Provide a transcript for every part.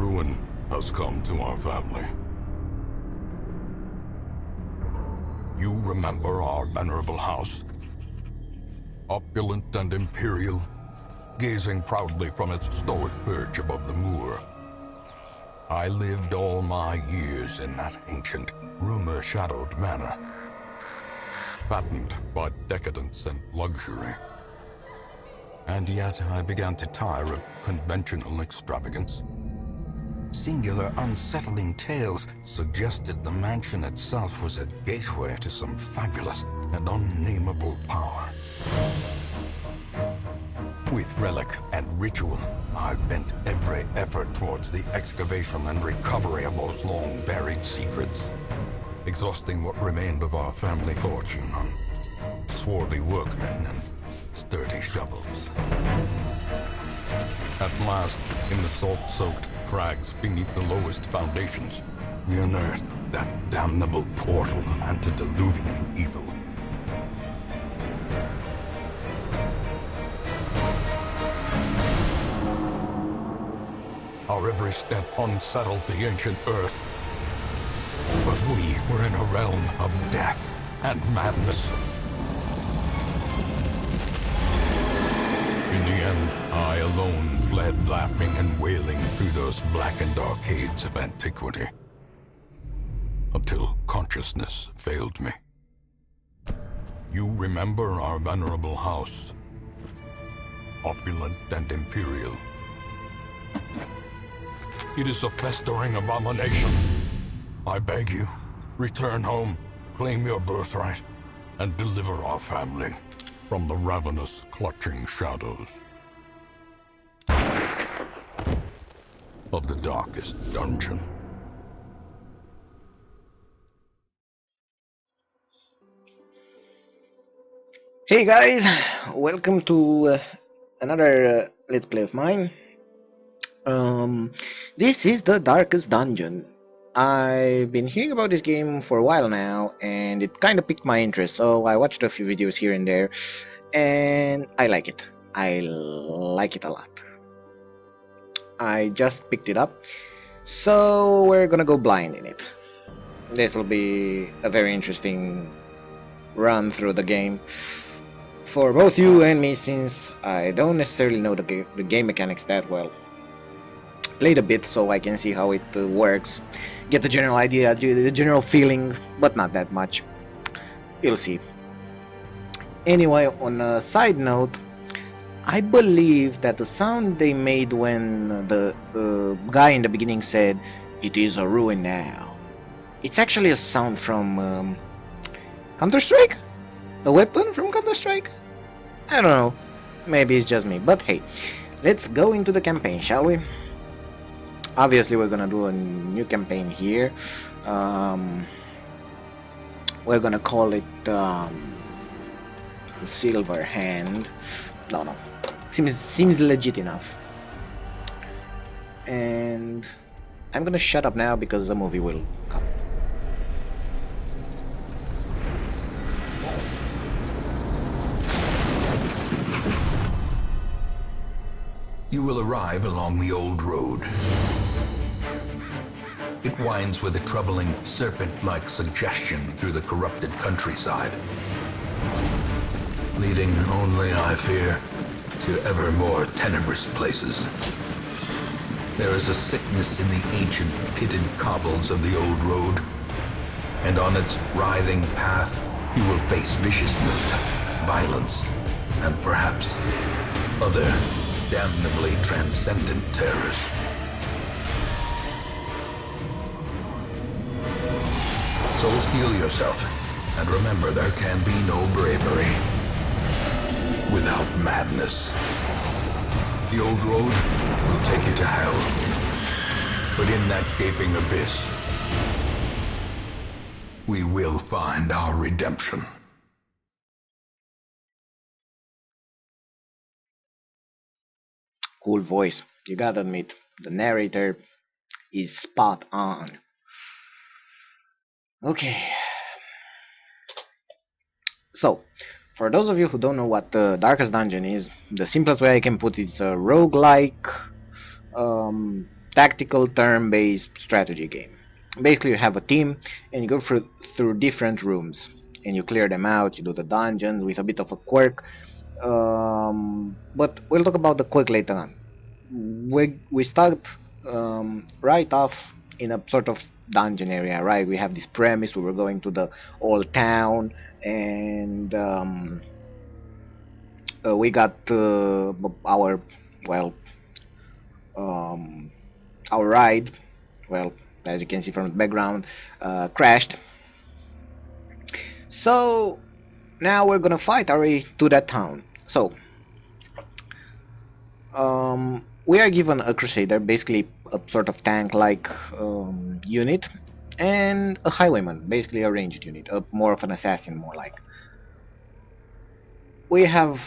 ruin has come to our family. You remember our venerable house? Opulent and imperial, gazing proudly from its stoic perch above the moor. I lived all my years in that ancient, rumor-shadowed manor, fattened by decadence and luxury. And yet I began to tire of conventional extravagance. Singular, unsettling tales suggested the mansion itself was a gateway to some fabulous and unnameable power. With relic and ritual, I bent every effort towards the excavation and recovery of those long-buried secrets, exhausting what remained of our family fortune on swarthy workmen and sturdy shovels. At last, in the salt-soaked crags beneath the lowest foundations, we unearthed that damnable portal of antediluvian evil. Our every step unsettled the ancient earth. But we were in a realm of death and madness. In the end, I alone fled laughing and wailing through those blackened arcades of antiquity, until consciousness failed me. You remember our venerable house, opulent and imperial. It is a festering abomination. I beg you, return home, claim your birthright, and deliver our family from the ravenous, clutching shadows of the darkest dungeon. Hey guys, welcome to another Let's Play of mine. This is the Darkest Dungeon. I've been hearing about this game for a while now, and it kind of piqued my interest, so I watched a few videos here and there, and I like it. I like it a lot. I just picked it up, so we're gonna go blind in it. This will be a very interesting run through the game for both you and me, since I don't necessarily know the game mechanics that well. Played a bit so I can see how it works, get the general idea, the general feeling, but not that much. You'll see. Anyway, on a side note, I believe that the sound they made when the guy in the beginning said, "It is a ruin now," it's actually a sound from Counter-Strike? A weapon from Counter-Strike? I don't know. Maybe it's just me, but hey, let's go into the campaign, shall we? Obviously, we're gonna do a new campaign here. We're gonna call it Silver Hand. No, seems legit enough. And I'm gonna shut up now because the movie will come. You will arrive along the old road. It winds with a troubling, serpent-like suggestion through the corrupted countryside, leading only, I fear, to ever more tenebrous places. There is a sickness in the ancient, pitted cobbles of the old road, and on its writhing path, you will face viciousness, violence, and perhaps other damnably transcendent terrors. So steel yourself, and remember there can be no bravery without madness. The old road will take you to hell, but in that gaping abyss, we will find our redemption. Cool voice, you gotta admit, the narrator is spot on. Okay, so for those of you who don't know what the Darkest Dungeon is, the simplest way I can put it is a roguelike tactical turn-based strategy game. Basically, you have a team and you go through different rooms and you clear them out. You do the dungeons with a bit of a quirk, but we'll talk about the quirk later on. We start right off in a sort of dungeon area, right? We have this premise where we're going to the old town, and we got our well um, our ride, well, as you can see from the background, crashed. So now we're gonna fight our way to that town. So we are given a crusader, basically a sort of tank-like unit, and a highwayman, basically a ranged unit, more of an assassin, more like. We have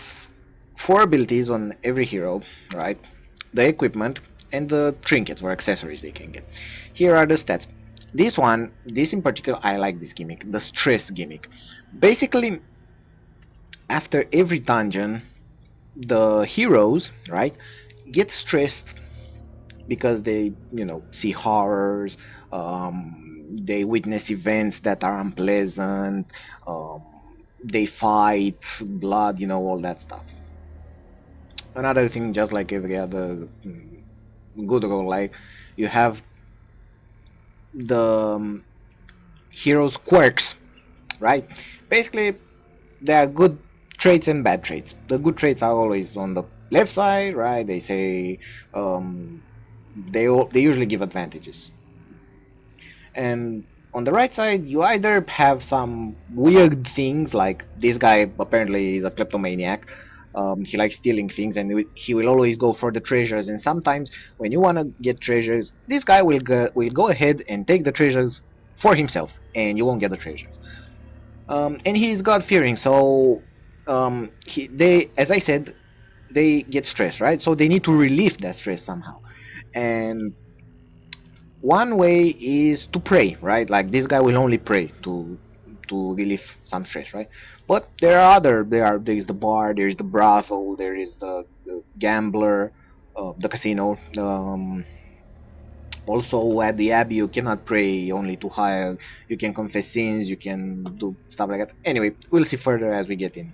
4 abilities on every hero, right? The equipment and the trinkets or accessories they can get. Here are the stats. This in particular, I like this gimmick, the stress gimmick. Basically, after every dungeon, the heroes, right, get stressed because they, see horrors, they witness events that are unpleasant, they fight, blood, all that stuff. Another thing, just like every other good role, like you have the heroes' quirks, right? Basically, there are good traits and bad traits. The good traits are always on the left side, right? They say they usually give advantages. And on the right side, you either have some weird things, like this guy apparently is a kleptomaniac. He likes stealing things, and he will always go for the treasures. And sometimes, when you want to get treasures, this guy will go ahead and take the treasures for himself, and you won't get the treasures. And he's God-fearing, so as I said, they get stressed, right? So they need to relieve that stress somehow. And one way is to pray, right? Like this guy will only pray to relieve some stress, right? But there are there is the bar, there is the brothel, there is the gambler, the casino. Also at the abbey you cannot pray only to higher. You can confess sins, you can do stuff like that. Anyway, we'll see further as we get in.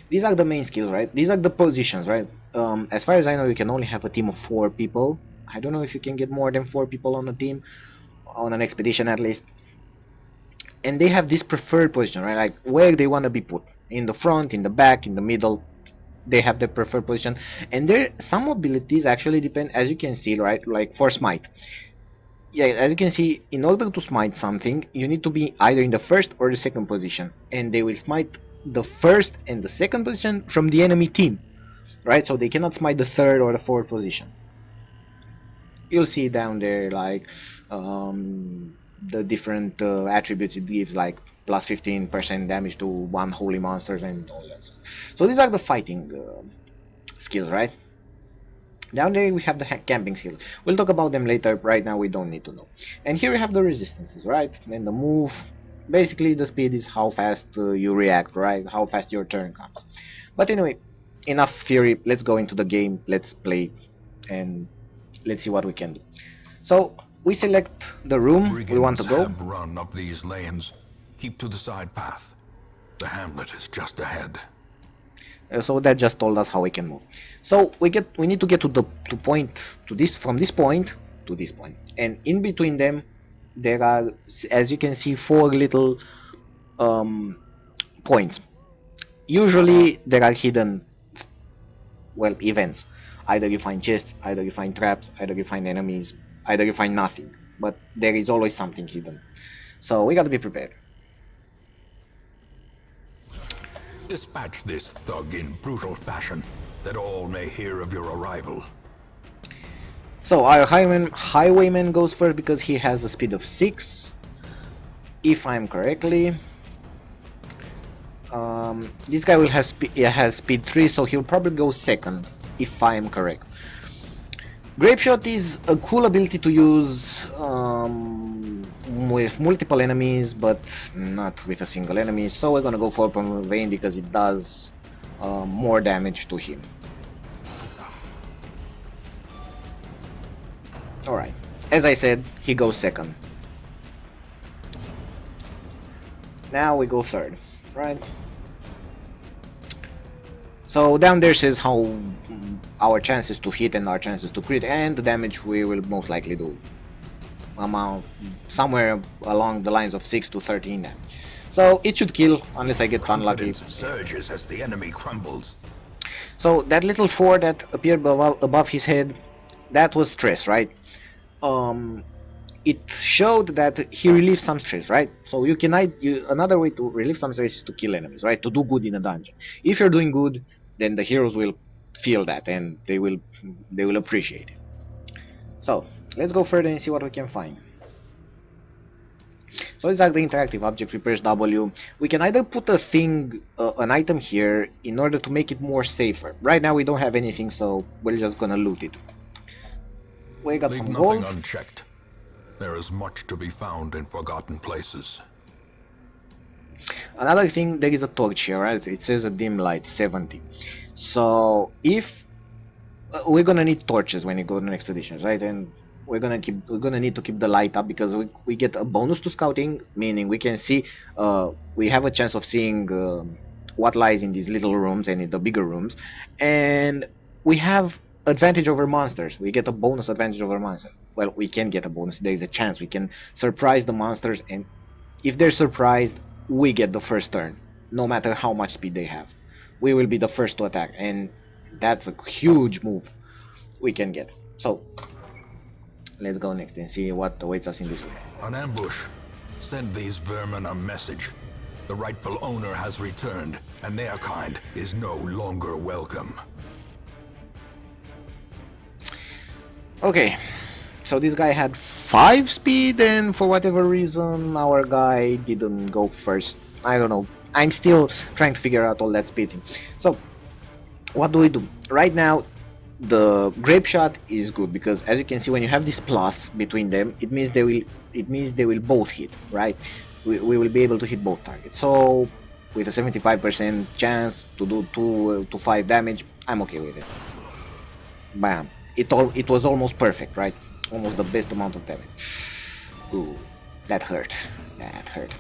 These are the main skills, right? These are the positions, right? As far as I know, you can only have a team of 4 people. I don't know if you can get more than 4 people on a team, on an expedition at least. And they have this preferred position, right? Like where they want to be put, in the front, in the back, in the middle. They have their preferred position, and there some abilities actually depend, as you can see, right? Like for smite, yeah, as you can see, in order to smite something, you need to be either in the first or the second position, and they will smite the first and the second position from the enemy team, right? So they cannot smite the third or the fourth position. You'll see down there, like the different attributes it gives, like plus 15% damage to 1 holy monsters and all that. So these are the fighting skills, right? Down there we have the camping skills. We'll talk about them later. Right now we don't need to know. And here we have the resistances, right? And the move. Basically the speed is how fast you react, right? How fast your turn comes. But anyway, enough theory. Let's go into the game. Let's play and let's see what we can do. So we select the room we want to go. Run up these lanes. Keep to the side path. The hamlet is just ahead. So that just told us how we can move. So we need to get to the point, from this point to this point, and in between them there are, as you can see, 4 little points. Usually there are hidden, well, events. Either you find chests, either you find traps, either you find enemies, either you find nothing, but there is always something hidden. So we gotta be prepared. Dispatch this thug in brutal fashion, that all may hear of your arrival. So our highwayman goes first because he has a speed of 6, if I'm correctly. This guy will have has speed 3, so he'll probably go second, if I'm correct. Grape Shot is a cool ability to use with multiple enemies, but not with a single enemy. So we're gonna go for Open Vein because it does more damage to him. Alright. As I said, he goes second. Now we go third, right? So down there says how our chances to hit and our chances to crit and the damage we will most likely do. Amount somewhere along the lines of 6 to 13 damage. So it should kill unless I get unlucky. Confidence surges as the enemy crumbles. So that little 4 that appeared above his head, that was stress, right? It showed that he relieves some stress, right? So you can another way to relieve some stress is to kill enemies, right? To do good in a dungeon. If you're doing good, then the heroes will feel that and they will appreciate it. So let's go further and see what we can find. So it's like the interactive object. We press W. We can either put a thing, an item here in order to make it more safer. Right now we don't have anything, so we're just gonna loot it. We got Leave some nothing gold. unchecked. There is much to be found in forgotten places. Another thing, there is a torch here, right? It says a dim light 70. So if we're gonna need torches when you go on expeditions, right? And we're gonna need to keep the light up because we get a bonus to scouting, meaning we can see, we have a chance of seeing what lies in these little rooms and in the bigger rooms, and we have advantage over monsters. We get a bonus advantage over monsters. Well, we can get a bonus. There is a chance we can surprise the monsters, and if they're surprised, we get the first turn, no matter how much speed they have. We will be the first to attack, and that's a huge move we can get. So let's go next and see what awaits us in this room. An ambush. Send these vermin a message. The rightful owner has returned, and their kind is no longer welcome. Okay, so this guy had 5 speed, and for whatever reason our guy didn't go first. I don't know. I'm still trying to figure out all that speed thing. So what do we do? Right now the grape shot is good because, as you can see, when you have this plus between them, it means they will both hit, right? We will be able to hit both targets. So with a 75% chance to do 2 to 5 damage, I'm okay with it. Bam. It was almost perfect, right? Almost the best amount of damage. Ooh, that hurt. That hurt.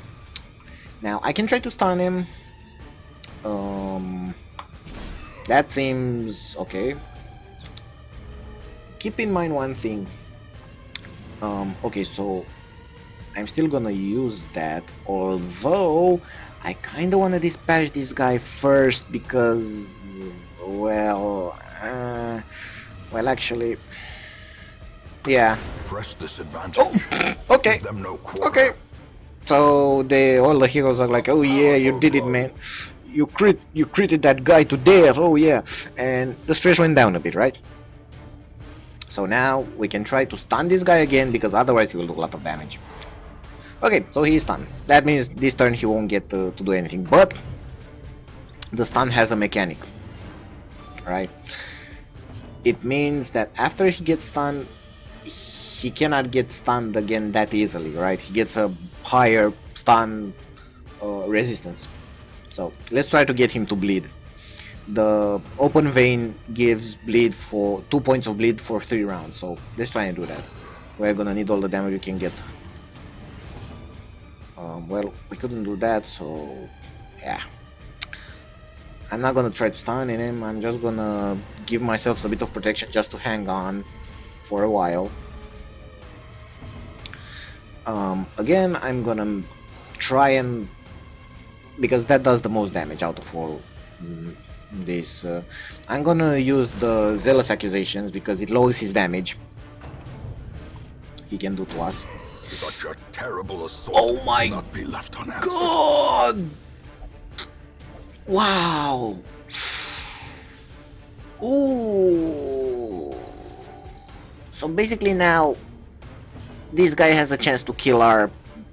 Now I can try to stun him. That seems okay. Keep in mind one thing. Okay, so I'm still gonna use that, although I kinda wanna dispatch this guy first because, well, actually, yeah. Press this advantage. Oh, okay. Give them no quarter. Okay. So all the heroes are like, oh yeah, you did it, man. You critted that guy to death. Oh yeah. And the stress went down a bit, right? So now we can try to stun this guy again because otherwise he will do a lot of damage. Okay, so he's stunned. That means this turn he won't get to do anything. But the stun has a mechanic, right? It means that after he gets stunned, he cannot get stunned again that easily, right? He gets a higher stun resistance. So let's try to get him to bleed. The open vein gives bleed for 2 points of bleed for 3 rounds. So let's try and do that. We're gonna need all the damage we can get. Well, we couldn't do that, so yeah. I'm not gonna try to stun him. I'm just gonna give myself a bit of protection just to hang on for a while. Again, I'm gonna try and, because that does the most damage out of all this, I'm gonna use the Zealous Accusations because it lowers his damage he can do to us. Such a terrible assault Oh my cannot be left unanswered. God! Wow! Ooh! So basically now this guy has a chance to kill our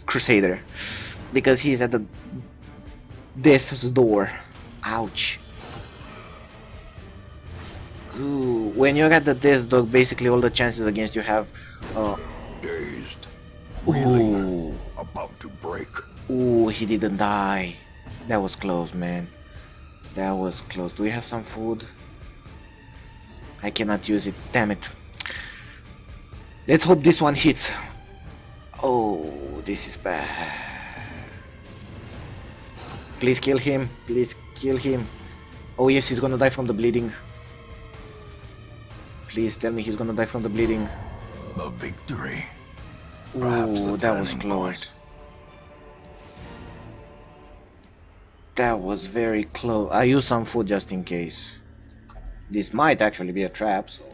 Crusader because he's at the death's door. Ouch. Ooh, when you're at the death's door, basically all the chances against you have Dazed, reeling, ooh. about to break. Ooh, he didn't die. That was close, man. That was close. Do we have some food? I cannot use it. Damn it. Let's hope this one hits. Oh, this is bad. Please kill him. Please kill him. Oh yes, he's gonna die from the bleeding. Please tell me he's gonna die from the bleeding. A victory. Perhaps Ooh, the that was turning close. point. That was very close. I used some food just in case. This might actually be a trap, so...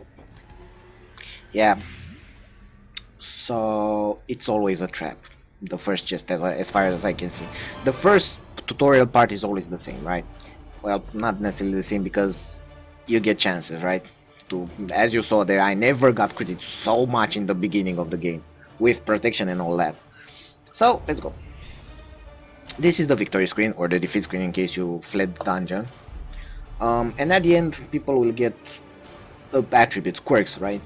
Yeah. So, it's always a trap. The first chest, as far as I can see. The first tutorial part is always the same, right? Well, not necessarily the same because you get chances, right? As you saw there, I never got critted so much in the beginning of the game. With protection and all that. So, let's go. This is the victory screen, or the defeat screen in case you fled the dungeon. And at the end, people will get attributes, quirks, right?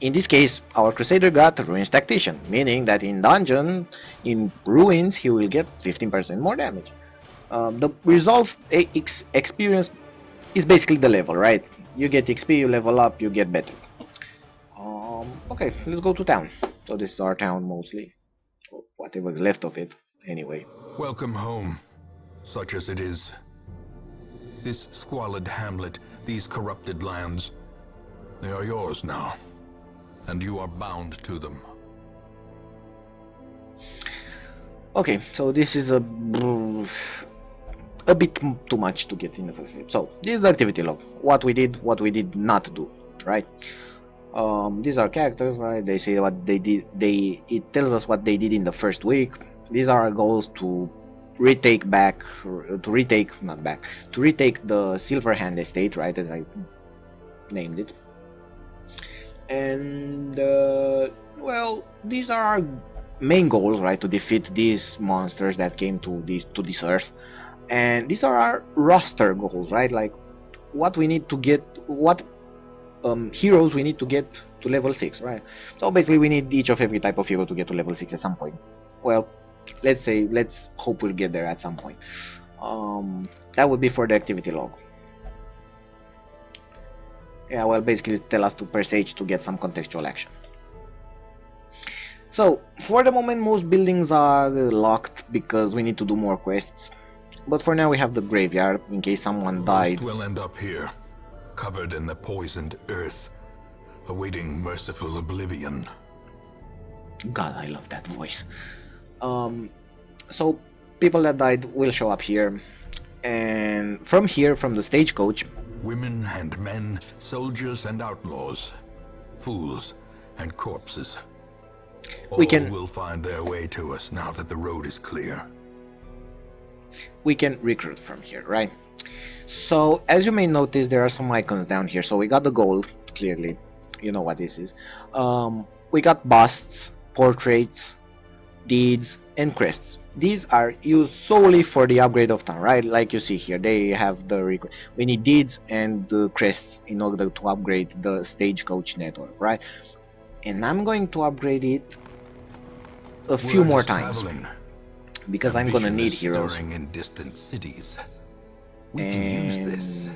In this case, our Crusader got Ruins Tactician, meaning that in dungeon, in Ruins, he will get 15% more damage. The Resolve experience is basically the level, right? You get XP, you level up, you get better. Okay, let's go to town. So this is our town mostly, or whatever is left of it, anyway. Welcome home, such as it is. This squalid hamlet, these corrupted lands, they are yours now, and you are bound to them. Okay, so this is a bit too much to get in the first place. So this is the activity log. What we did not do, right? These are characters, right? They say what they did. It tells us what they did in the first week. These are our goals to retake the Silver Hand Estate, right? As I named it. And well, these are our main goals, right? To defeat these monsters that came to this earth. And these are our roster goals, right? Like what we need to get, what heroes we need to get to level 6, right? So basically we need each of every type of hero to get to level 6 at some point. Well, let's hope we'll get there at some point. That would be for the activity log. Yeah, well, basically tell us to press H to get some contextual action. So for the moment most buildings are locked because we need to do more quests. But for now we have the graveyard in case someone died. Most will end up here, covered in the poisoned earth, awaiting merciful oblivion. God, I love that voice. So people that died will show up here, and from here, from the stagecoach, Women and men, soldiers and outlaws, fools and corpses. All will find their way to us now that the road is clear. We can recruit from here, right? So as you may notice, there are some icons down here. So we got the gold, clearly, you know what this is. We got busts, portraits, deeds, and crests. These are used solely for the upgrade of town, right? Like you see here, they have the we need deeds and the crests in order to upgrade the stagecoach network, right? And I'm going to upgrade it a few more times because I'm gonna need heroes. In distant cities. We can use this.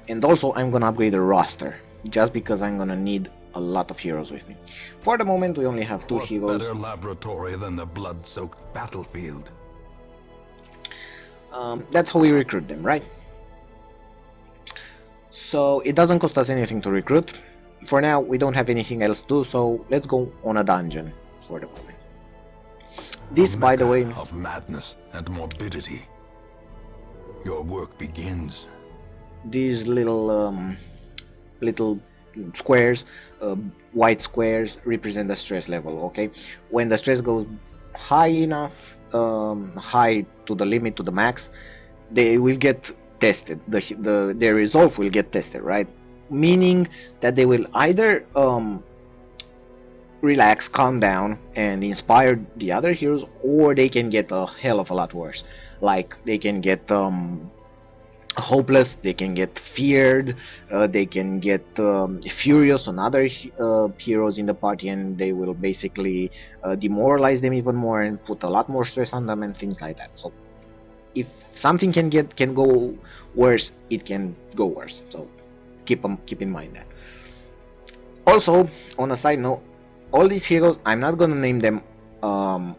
And also I'm gonna upgrade the roster just because I'm gonna need a lot of heroes with me. For the moment we only have 2 heroes. Better laboratory than the blood-soaked battlefield. That's how we recruit them, right? So it doesn't cost us anything to recruit. For now we don't have anything else to do, so let's go on a dungeon for the moment. This, by the way, of madness and morbidity. Your work begins. These little squares, white squares, represent the stress level. Okay, when the stress goes high enough, high to the limit, to the max, they will get tested. Their resolve will get tested, right? Meaning that they will either relax, calm down, and inspire the other heroes, or they can get a hell of a lot worse. Like they can get hopeless, they can get feared, they can get furious on other heroes in the party, and they will basically demoralize them even more and put a lot more stress on them and things like that. So if something can go worse, it can go worse. So keep in mind that. Also, on a side note, all these heroes, I'm not gonna name them. I'm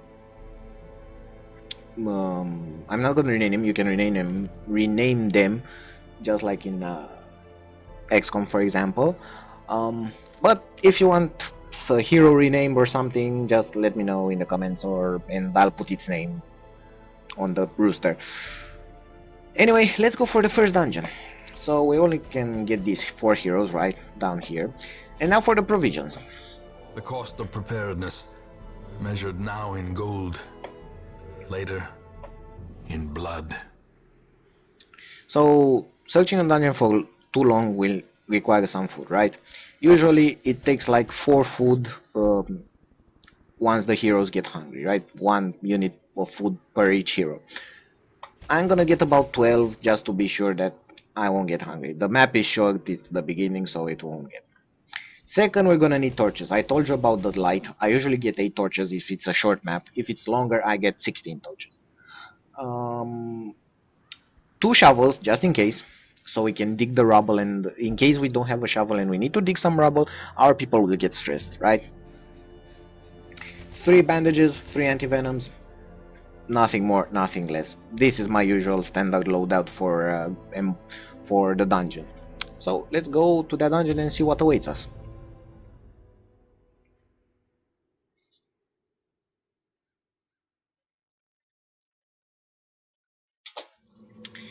not gonna rename them. You can rename them, just like in XCOM, for example. But if you want a hero rename or something, just let me know in the comments, and I'll put its name on the rooster. Anyway, let's go for the first dungeon. So we only can get these 4 heroes right down here. And now for the provisions. The cost of preparedness, measured now in gold, later in blood. So searching a dungeon for too long will require some food, right? Usually it takes like 4 food once the heroes get hungry, right? 1 unit of food per each hero. I'm gonna get about 12 just to be sure that I won't get hungry. The map is short, it's the beginning, so it won't get. Second, we're gonna need torches. I told you about the light. I usually get 8 torches if it's a short map. If it's longer, I get 16 torches. 2 shovels, just in case, so we can dig the rubble, and in case we don't have a shovel and we need to dig some rubble, our people will get stressed, right? 3 bandages, 3 anti-venoms, nothing more, nothing less. This is my usual standard loadout for the dungeon. So let's go to that dungeon and see what awaits us.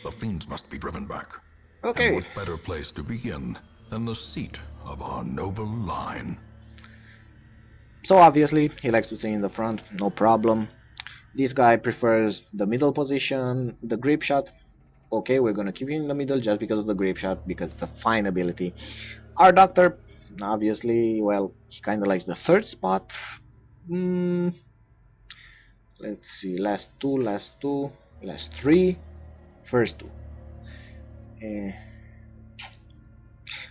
The fiends must be driven back. Okay. And what better place to begin than the seat of our noble line? So obviously he likes to stay in the front, no problem. This guy prefers the middle position, the grip shot. Okay, we're gonna keep him in the middle just because of the grip shot, because it's a fine ability. Our doctor, obviously, well, he kinda likes the third spot. Let's see, last 2, last 3, first 2.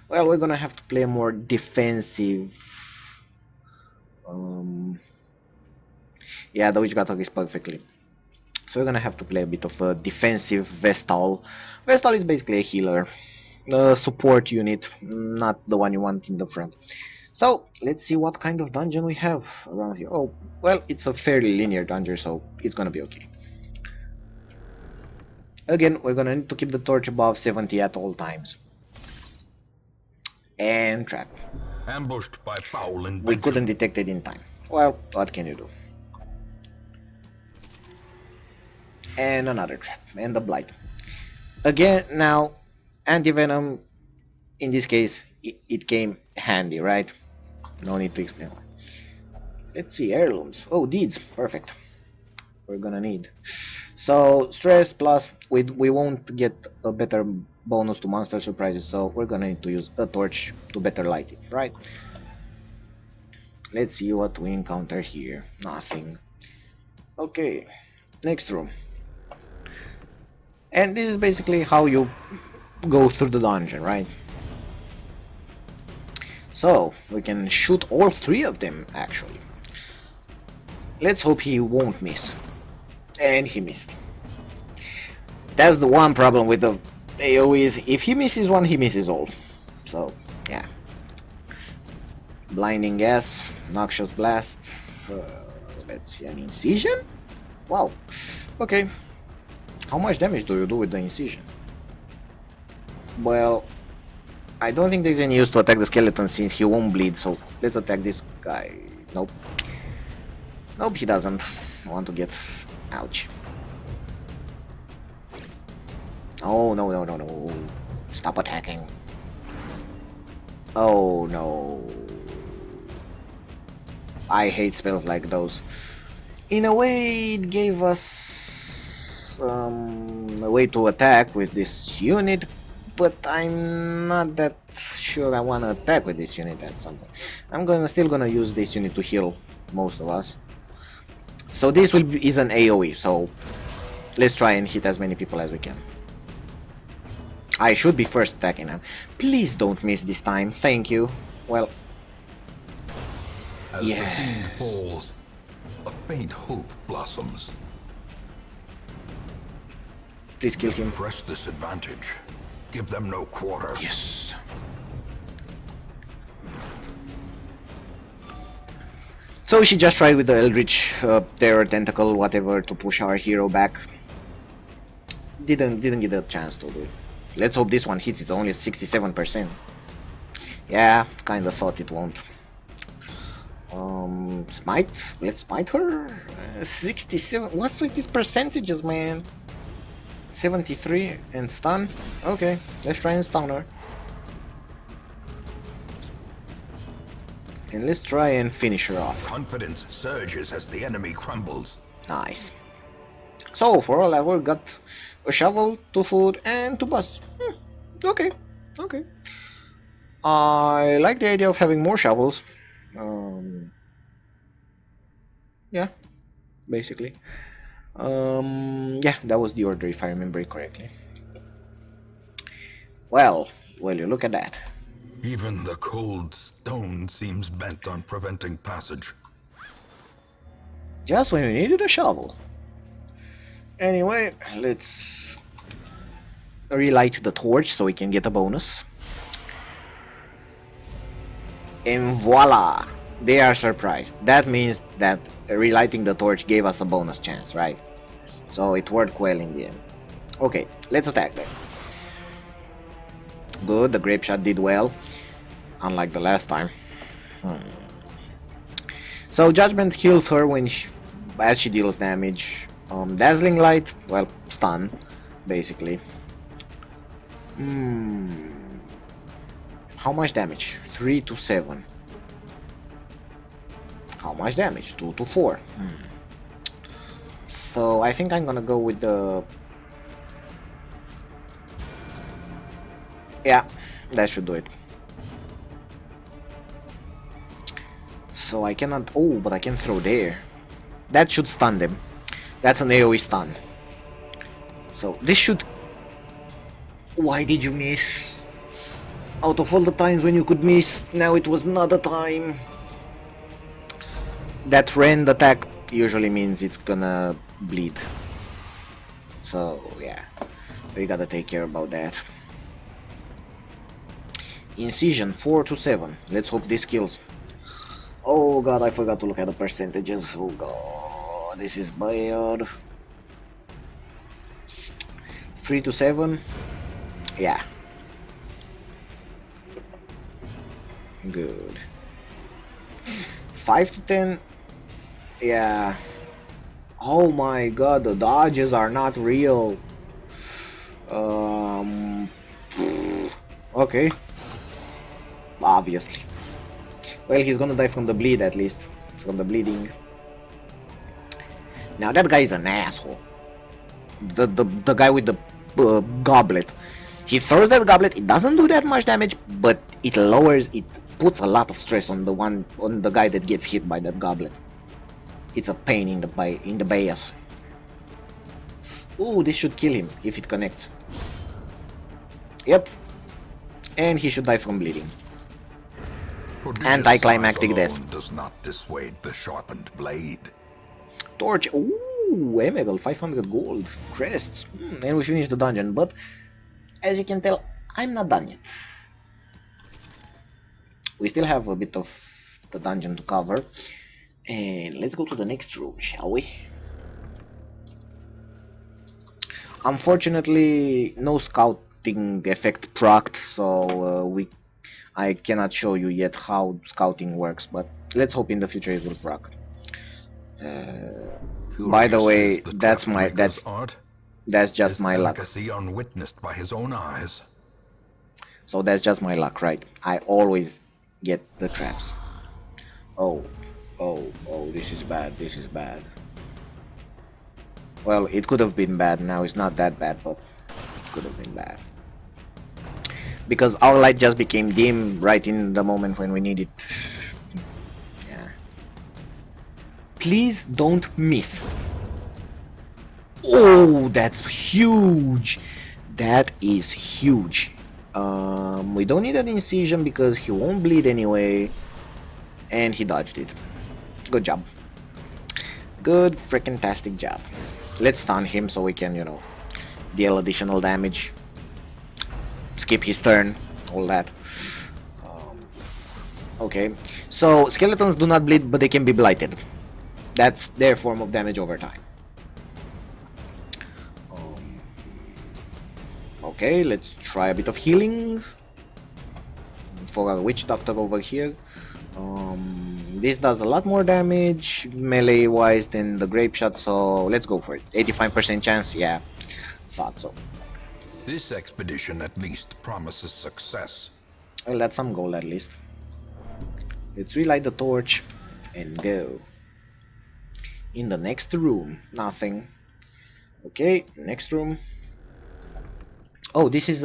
Well, we're gonna have to play more defensive. Yeah, the witch got is perfectly. So we're gonna have to play a bit of a defensive Vestal. Vestal is basically a healer, a support unit, not the one you want in the front. So let's see what kind of dungeon we have around here. Oh, well, it's a fairly linear dungeon, so it's gonna be okay. Again, we're gonna need to keep the torch above 70 at all times. And trap. Ambushed by foul invention. We couldn't detect it in time. Well, what can you do? And another trap, and the blight. Again, now, anti-venom, in this case, it came handy, right? No need to explain why. Let's see, heirlooms. Oh, deeds, perfect. We're gonna need. So, stress plus, we won't get a better bonus to monster surprises, so we're gonna need to use a torch to better light it, right? Let's see what we encounter here. Nothing. Okay, next room. And this is basically how you go through the dungeon, right? So, we can shoot all 3 of them, actually. Let's hope he won't miss. And he missed. That's the one problem with the AoEs. If he misses one, he misses all. So, yeah. Blinding gas, noxious blast. Let's see, an incision? Wow. Okay. How much damage do you do with the incision? Well, I don't think there's any use to attack the skeleton since he won't bleed, so let's attack this guy. Nope. Nope, he doesn't want to get... Ouch. Oh, no, no, no, no. Stop attacking. Oh, no. I hate spells like those. In a way, it gave us a way to attack with this unit, but I'm not that sure I want to attack with this unit at some point. I'm still gonna use this unit to heal most of us. So this is an AoE, so let's try and hit as many people as we can. I should be first attacking him. Please don't miss this time, thank you. Well, As yes. the fiend falls, a faint hope blossoms. Please kill him. Press this advantage. Give them no quarter. Yes. So she just tried with the Eldritch Terror Tentacle, whatever, to push our hero back. Didn't get a chance to do it. Let's hope this one hits. It's only 67%. Yeah, kinda thought it won't. Smite. Let's smite her. 67. What's with these percentages, man? 73 and stun. Okay, let's try and stun her. And let's try and finish her off. Confidence surges as the enemy crumbles. Nice. So for all that, we got a shovel, 2 food, and 2 busts. Okay, okay. I like the idea of having more shovels. Yeah, basically. Yeah, that was the order if I remember it correctly. Well, you look at that. Even the cold stone seems bent on preventing passage. Just when we needed a shovel. Anyway, let's relight the torch so we can get a bonus. And voila! They are surprised. That means that relighting the torch gave us a bonus chance, right? So it worked well in the end. Okay, let's attack them. Good, the grape shot did well. Unlike the last time. So Judgment heals her when as she deals damage. Dazzling Light, well, stun, basically. How much damage? 3 to 7. How much damage? 2 to 4. So I think I'm gonna go with the... Yeah, that should do it. So I cannot... Oh, but I can throw there. That should stun them. That's an AoE stun. So this should... Why did you miss? Out of all the times when you could miss, now it was not a time. That rend attack usually means it's gonna bleed. So yeah, we gotta take care about that. Incision 4 to 7. Let's hope this kills. Oh god, I forgot to look at the percentages. Oh god, this is bad. 3 to 7. Yeah. Good. 5 to 10. Yeah. Oh my god, the dodges are not real. Okay. Obviously. Well, he's gonna die from the bleed at least. From the bleeding. Now that guy is an asshole. The guy with the goblet. He throws that goblet, it doesn't do that much damage, but it lowers, it puts a lot of stress on the guy that gets hit by that goblet. It's a pain in the base. Ooh, this should kill him if it connects. Yep. And he should die from bleeding. Anticlimactic death. Does not dissuade the sharpened blade. Torch. Ooh, Emerald, 500 gold. Crests. And we finished the dungeon, but as you can tell, I'm not done yet. We still have a bit of the dungeon to cover. And let's go to the next room, shall we? Unfortunately, no scouting effect procced, so I cannot show you yet how scouting works, but let's hope in the future it will proc. By the way, that's just my luck. Legacy unwitnessed by his own eyes. So that's just my luck, right? I always get the traps. Oh, this is bad, this is bad. Well, it could have been bad, now it's not that bad, but it could have been bad. Because our light just became dim right in the moment when we need it. Yeah. Please don't miss. Oh, that's huge. That is huge. We don't need an incision because he won't bleed anyway. And he dodged it. Good job. Good freaking tastic job. Let's stun him so we can, you know, deal additional damage. Skip his turn, all that. Okay, so skeletons do not bleed, but they can be blighted. That's their form of damage over time. Okay, let's try a bit of healing for our witch doctor over here. This does a lot more damage melee wise than the grape shot, so let's go for it. 85% chance, yeah, thought so. This expedition at least promises success. Well, that's some gold at least. Let's relight the torch and go. In the next room, nothing. Okay, next room. Oh, this is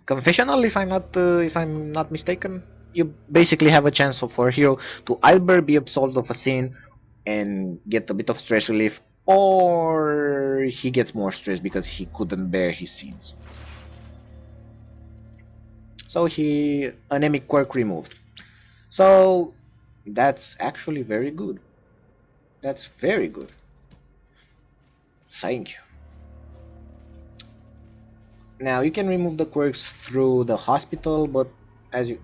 confessional, if I'm not mistaken. You basically have a chance for a hero to either be absolved of a sin and get a bit of stress relief, or he gets more stress because he couldn't bear his sins. So he anemic quirk removed. So that's actually very good. That's very good. Thank you. Now you can remove the quirks through the hospital, but as you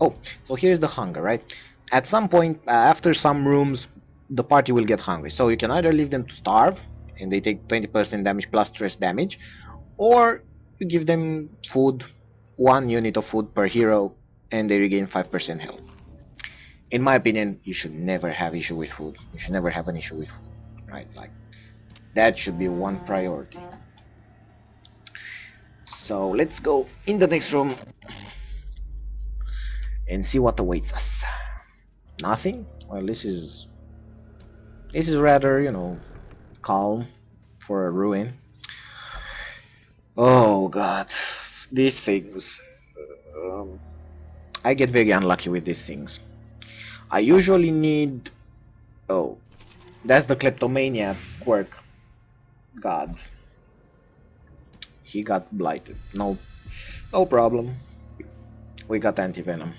so here's the hunger, right? At some point after some rooms, the party will get hungry, so you can either leave them to starve and they take 20% damage plus stress damage, or you give them food, 1 unit of food per hero, and they regain 5% health. In my opinion, you should never have issue with food. You should never have an issue with food, right? Like, that should be one priority. So let's go in the next room and see what awaits us. Nothing? Well, this is rather, you know, calm for a ruin. Oh god, these things. I get very unlucky with these things. I usually need... Oh, that's the kleptomania quirk. God. He got blighted. No problem. We got anti-venom.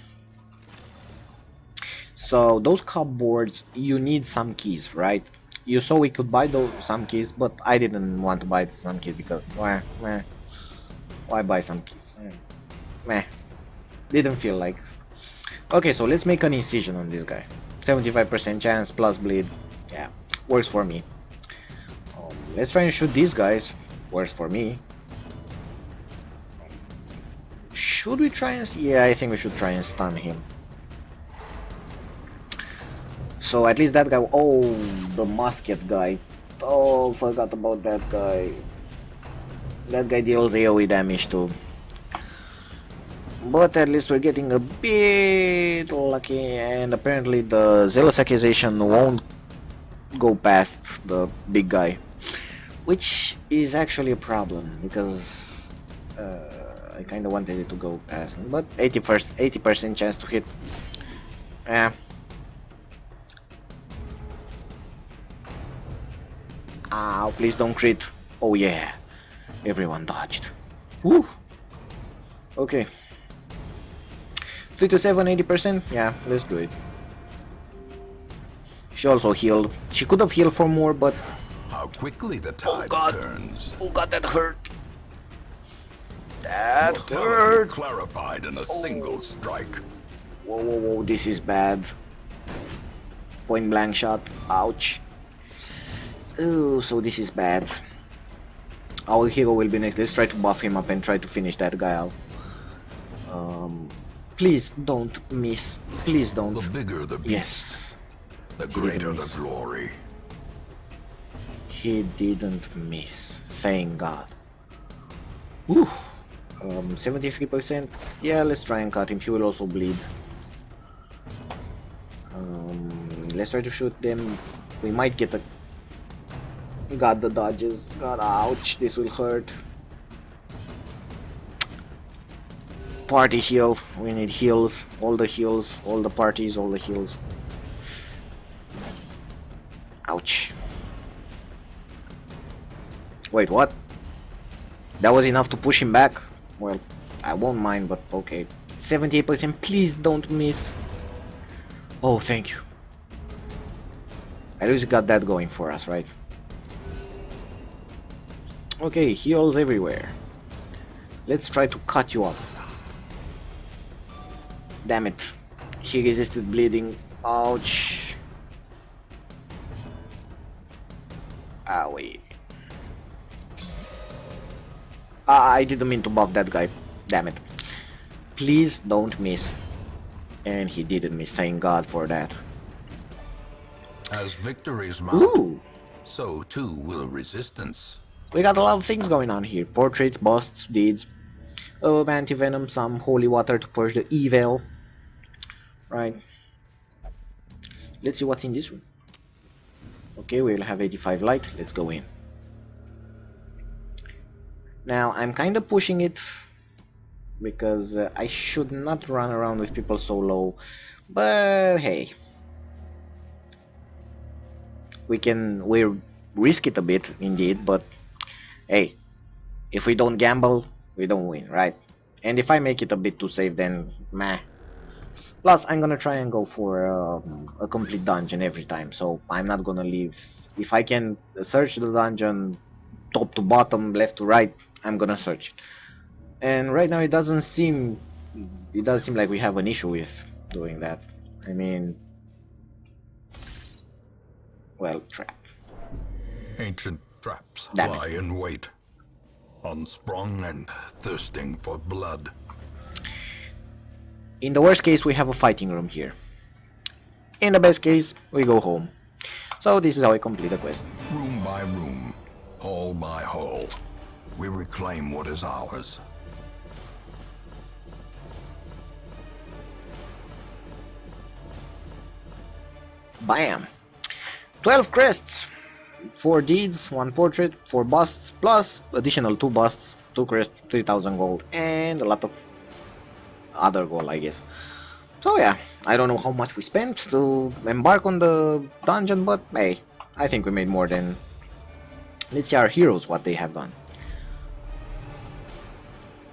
So those cupboards, you need some keys, right? You saw we could buy some keys, but I didn't want to buy some keys because why buy some keys? Meh. Didn't feel like. Okay, so let's make an incision on this guy. 75% chance plus bleed. Yeah, works for me. Let's try and shoot these guys. Works for me. Should we try and... Yeah, I think we should try and stun him. So at least that guy... Oh, the musket guy. Oh, forgot about that guy. That guy deals AoE damage too. But at least we're getting a bit lucky, and apparently the zealous accusation won't go past the big guy. Which is actually a problem, because I kinda wanted it to go past, but 80% chance to hit. Yeah. Ow, please don't crit. Oh yeah. Everyone dodged. Woo! Okay. 3 to 7, 80%? Yeah, let's do it. She also healed. She could have healed for more, but... How quickly the tide turns. Oh god, that hurt. That Mortality hurt. clarified in a single strike. Whoa, this is bad. Point blank shot. Ouch. Oh, so this is bad. Our hero will be next. Let's try to buff him up and try to finish that guy out. Please don't miss. Please don't. The bigger the beast, Yes. the greater the glory. He didn't miss. Thank God. Whew. 73%. Yeah, let's try and cut him. He will also bleed. Let's try to shoot them. We might get a... Got the dodges. God, ouch. This will hurt. Party heal. We need heals. All the heals. All the parties. All the heals. Ouch. Wait, what? That was enough to push him back? Well, I won't mind, but okay. 78%, please don't miss. Oh, thank you. At least got that going for us, right? Okay, heals everywhere. Let's try to cut you off. Damn it. He resisted bleeding. Ouch. Ah, wait. I didn't mean to buff that guy. Damn it. Please don't miss. And he didn't miss, thank God for that. As victories mount, Ooh! so too will resistance. We got a lot of things going on here. Portraits, busts, deeds. Anti-venom, some holy water to purge the evil. Right. Let's see what's in this room. Okay, we'll have 85 light. Let's go in. Now, I'm kind of pushing it because I should not run around with people so low. But hey, we'll risk it a bit indeed, but hey, if we don't gamble, we don't win, right? And if I make it a bit too safe, then meh. Plus, I'm gonna try and go for a complete dungeon every time, so I'm not gonna leave. If I can search the dungeon top to bottom, left to right, I'm gonna search it. And right now it does seem like we have an issue with doing that. I mean, well, trap. Ancient traps Damn it. lie in wait, unsprung and thirsting for blood. In the worst case, we have a fighting room here. In the best case, we go home. So this is how I complete the quest. Room by room, hall by hall, we reclaim what is ours. Bam! 12 crests! 4 deeds, 1 portrait, 4 busts, plus additional 2 busts, 2 crests, 3000 gold, and a lot of other gold, I guess. So yeah, I don't know how much we spent to embark on the dungeon, but hey, I think we made more than... Let's see our heroes, what they have done.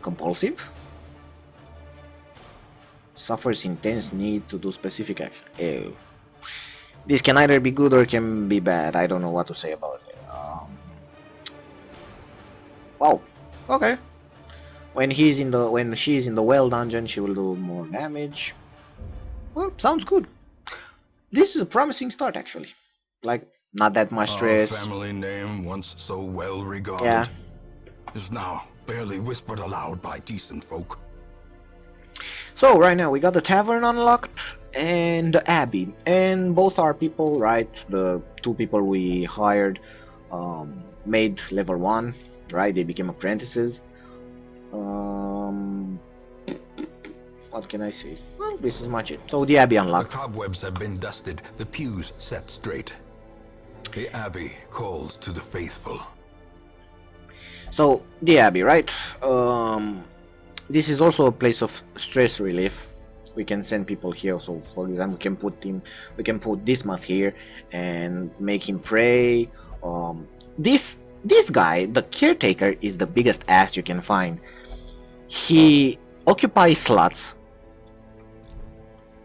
Compulsive? Suffers intense need to do specific action. Ew. This can either be good or can be bad. I don't know what to say about it. Wow. Okay. When she's in the well dungeon, she will do more damage. Well, sounds good. This is a promising start, actually. Like, not that much stress. Our family name, once so well regarded, Yeah. is now barely whispered aloud by decent folk. So right now we got the tavern unlocked and the abbey, and both are people, right? The 2 people we hired made level 1, right? They became apprentices. What can I say? Well, this is much it. So the abbey The unlocked. cobwebs have been dusted, the pews set straight. The abbey calls to the faithful. So the abbey, right? This is also a place of stress relief. We can send people here. So for example, we can put Dismas here and make him pray. This guy, the caretaker, is the biggest ass you can find. He occupies slots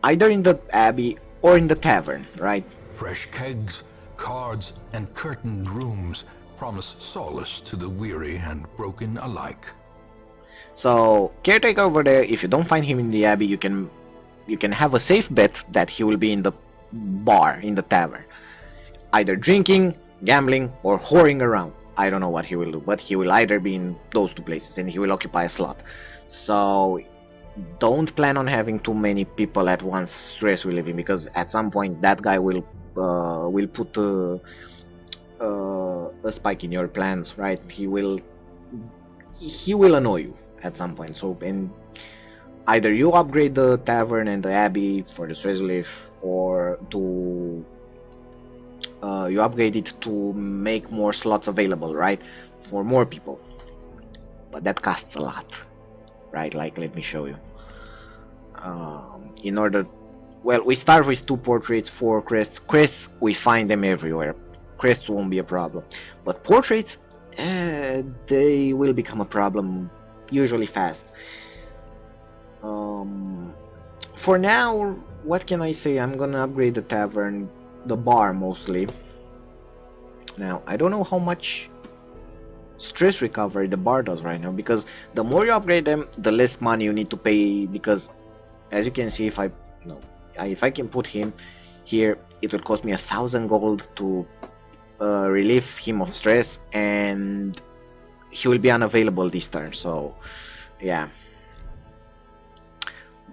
either in the abbey or in the tavern, right? Fresh kegs, cards, and curtained rooms promise solace to the weary and broken alike. So caretaker over there, if you don't find him in the abbey, you can have a safe bet that he will be in the bar, in the tavern, either drinking, gambling, or whoring around. I don't know what he will do, but he will either be in those 2 places and he will occupy a slot. So don't plan on having too many people at once stress relieving, because at some point that guy will put a spike in your plans, right? He will annoy you at some point. So, and either you upgrade the tavern and the abbey for the stress relief, or to you upgrade it to make more slots available, right, for more people. But that costs a lot, right? Like, let me show you. In order, well, we start with 2 portraits, 4 crests. Crests, we find them everywhere. Crests won't be a problem, but portraits, they will become a problem usually fast. For now, what can I say? I'm gonna upgrade the tavern, the bar mostly. Now, I don't know how much stress recovery the bar does right now, because the more you upgrade them, the less money you need to pay, because as you can see, if I If I can put him here, it will cost me 1,000 gold to relieve him of stress, and he will be unavailable this turn. So yeah,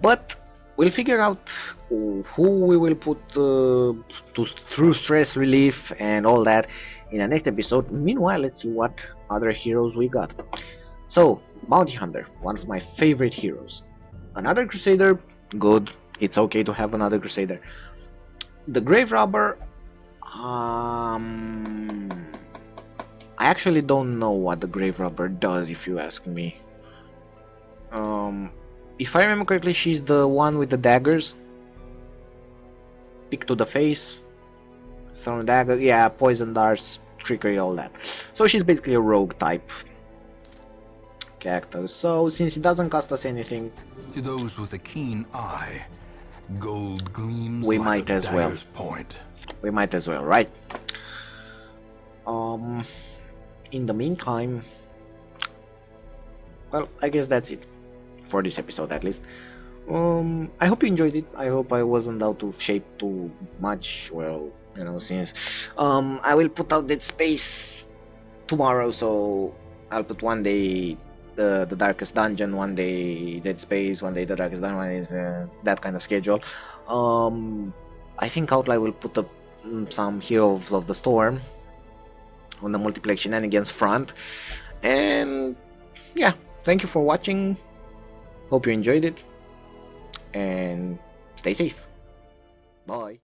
but we'll figure out who we will put through stress relief and all that in the next episode. Meanwhile, let's see what other heroes we got. So, Bounty Hunter, one of my favorite heroes. Another Crusader, good. It's okay to have another Crusader. The Grave Robber, I actually don't know what the Grave Robber does, if you ask me. If I remember correctly, she's the one with the daggers. Pick to the face, thrown dagger, yeah, poison darts, trickery, all that. So she's basically a rogue type character. So since it doesn't cost us anything, To those with a keen eye, gold gleams we like might a as well. dagger's point. We might as well, right? In the meantime, well, I guess that's it for this episode, at least. I hope you enjoyed it. I hope I wasn't out of shape too much. Well, you know, since I will put out Dead Space tomorrow, so I'll put one day the Darkest Dungeon, one day Dead Space, one day the Darkest Dungeon, one day that kind of schedule. I think Outlaw will put up some Heroes of the Storm on the multiplayer shenanigans front, and yeah, thank you for watching. Hope you enjoyed it, and stay safe. Bye.